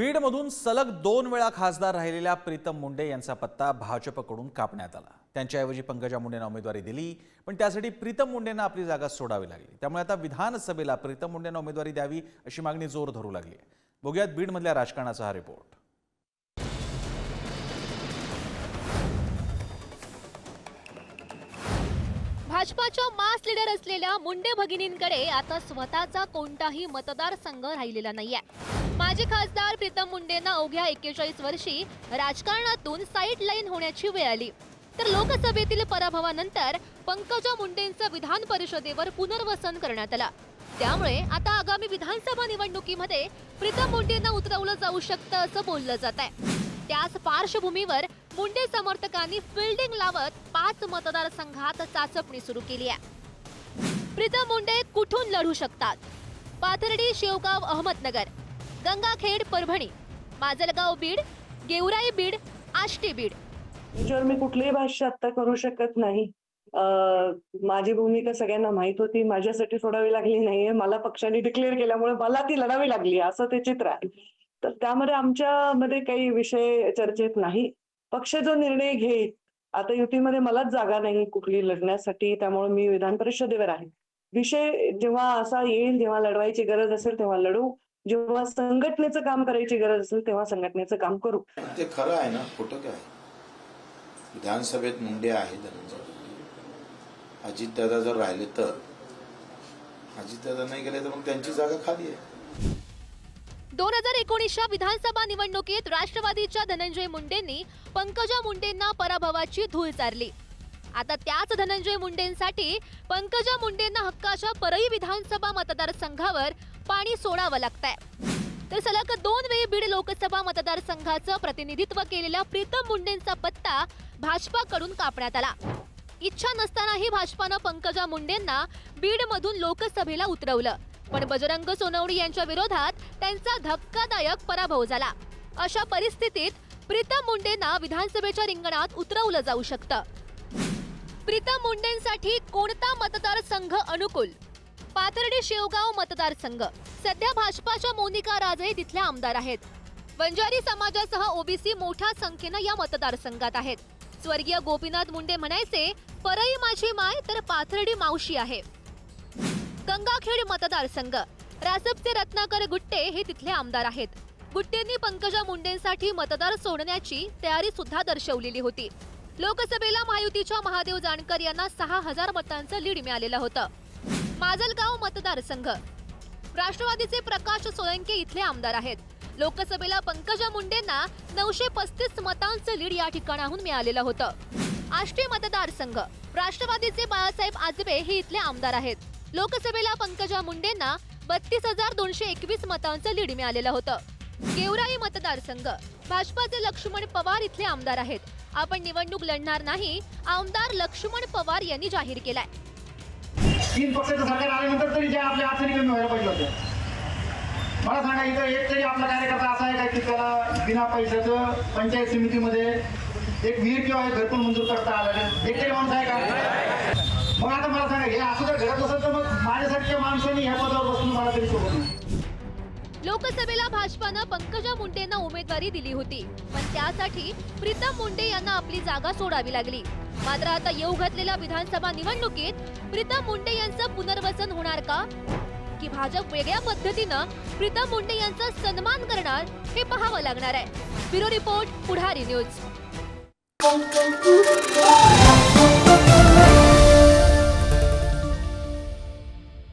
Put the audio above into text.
बीडमधून सलग 2 वेळा खासदार राहिलेल्या प्रीतम मुंडे यांचा पत्ता भाजपकडून कापण्यात आला। त्यांच्याऐवजी पंकजा मुंडेंना उमेदवारी दिली, पण त्यासाठी प्रीतम मुंडेंना आपली जागा सोडावी लागली। त्यामुळे आता विधानसभेला प्रीतम मुंडेंना उमेदवारी द्यावी अशी मागणी जोर धरू लागली आहे। बघूयात बीडमधल्या राजकारणाचा हा रिपोर्ट। भाजपाच्या मास लीडर असलेल्या मुंडे भगिनींकडे आता स्वतःचा कोणताही मतदारसंघ राहिलेला नाहीये। माजी खासदार प्रीतम मुंडेंना अवघ्या 41 वर्षी राजकारणातून साइडलाईन होण्याची वेळ आली, तर लोकसभेतील पराभवानंतर पंकजा मुंडेंचं विधान परिषदेवर पुनर्वसन करण्यात आलं। त्यामुळे आता आगामी विधानसभा निवडणुकीमध्ये प्रीतम मुंडेंना उतरवलं जाऊ शकतं असं बोललं जात आहे। त्याच पार्श्वभूमीवर मुंडे समर्थकांनी फिल्डिंग लावत 5 मतदारसंघात चाचपणी सुरू केली आहे। प्रीतम मुंडे कुठून लढू शकतात? पाथर्डी, शेवगाव अहमदनगर, गंगाखेड परभणी, माजलगाव बीड, गेवराई बीड, आष्टी बीड। याच्यावर मी कुठलीही भाष्य आता करू शकत नाही। माझी भूमिका सगळ्यांना माहित होती, माझ्यासाठी सोडावी लागली नाहीये। मला पक्षाने डिक्लेअर केल्यामुळे मला ती लढावी लागली असं ते चित्र आहे। तर त्यामध्ये आमच्यामध्ये काही विषय चर्चेत नाही। पक्ष जो निर्णय घेईल, आता युतीमध्ये मलाच जागा नाही कुठली लढण्यासाठी, त्यामुळे मी विधान परिषदेवर आहे। विषय जेव्हा असा येईल, जेव्हा लढवायची गरज असेल तेव्हा लढू, जेव्हा संघटनेचं काम करायची गरज असेल तेव्हा संघटनेचं काम करू। ते खरं आहे ना, खोटं काय? विधानसभेत मुंडे आहे धनंजय, अजितदादा जर राहिले तर, अजितदादा नाही गेले तर मग त्यांची जागा खाली आहे। 2019च्या विधानसभा निवडणुकीत राष्ट्रवादीच्या धनंजय मुंडेंनी पंकजा मुंडेंना पराभवाची धूळ चारली। आता त्याच धनंजय मुंडेंसाठी पंकजा मुंडेंना हक्काच्या परळी विधानसभा मतदारसंघावर पाणी सोडावं लागतंय। तर सलग 2 वेळी बीड लोकसभा मतदारसंघाचं प्रतिनिधित्व केलेल्या प्रीतम मुंडेंचा पत्ता भाजपाकडून कापण्यात आला। इच्छा नसतानाही भाजपानं पंकजा मुंडेंना बीडमधून लोकसभेला उतरवलं, पण बजरंग सोनवणे यांच्या विरोधात त्यांचा धक्कादायक पराभव झाला। अशा परिस्थितीत प्रीतम मुंडेंना विधानसभेच्या रिंगणात उतरवलं जाऊ शकतं। प्रीतम मुंडेंसाठी कोणता मतदारसंघ अनुकूल? पाथर्डी शेवगाव मतदारसंघ। सध्या भाजपाच्या मोनिका राजे तिथल्या आमदार आहेत। वंजारी समाजासह ओबीसी मोठ्या संख्येनं या मतदारसंघात आहेत। स्वर्गीय गोपीनाथ मुंडे म्हणायचे, परळी माझी माय तर पाथर्डी मावशी आहे। गंगाखेड मतदारसंघ। रासपचे रत्नाकर गुट्टे हे तिथले आमदार आहेत। गुट्टेंनी पंकजा मुंडेंसाठी मतदार सोडण्याची तयारी सुद्धा दर्शवलेली होती। लोकसभेला महायुतीच्या महादेव जानकर यांना 6000 मतांचं लीड मिळालेलं होतं। माजलगाव मतदारसंघ। राष्ट्रवादीचे प्रकाश सोळंके इथले आमदार आहेत। लोकसभेला पंकजा मुंडेंना 935 मतांचं लीड या ठिकाणाहून मिळालेलं होतं। आष्टी मतदारसंघ। राष्ट्रवादीचे बाळासाहेब आजबे हे इथले आमदार आहेत। लोकसभेला पंकजा मुंडेंना 32221 मतांचं लीड मिळालेलं होतं। गेवराई मतदारसंघ। भाजपाचे लक्ष्मण पवार इथले आमदार आहेत। आपण निवडणूक लढणार नाही, आमदार लक्ष्मण पवार यांनी जाहीर केलाय। 3 पक्षाचं सरकार आल्यानंतर तरी ज्या आपल्या अडचणी कमी व्हायला पाहिजे होत्या, मला सांगा, इथं एक तरी आपला कार्यकर्ता असा आहे का की त्याला बिना पैशाचं पंचायत समितीमध्ये एक विहीर किंवा एक घरकुल मंजूर करता आला नाही? एक तरी माणूस आहे का? मग आता मला सांगा, हे असं जर घडत असेल तर मग माझ्यासारख्या माणसांनी ह्या पदावर बसून मला तरी सोबत नाही। लोकसभेला भाजपानं पंकजा मुंडेंना उमेदवारी दिली होती, पण त्यासाठी प्रीतम मुंडे यांना आपली जागा सोडावी लागली। मात्र आता येऊ घातलेल्या विधानसभा निवडणुकीत प्रीतम मुंडे यांचं पुनर्वसन होणार का, की भाजप वेगळ्या पद्धतीनं प्रीतम मुंडे यांचा सन्मान करणार हे पाहावं लागणार आहे। ब्युरो रिपोर्ट, पुढारी न्यूज।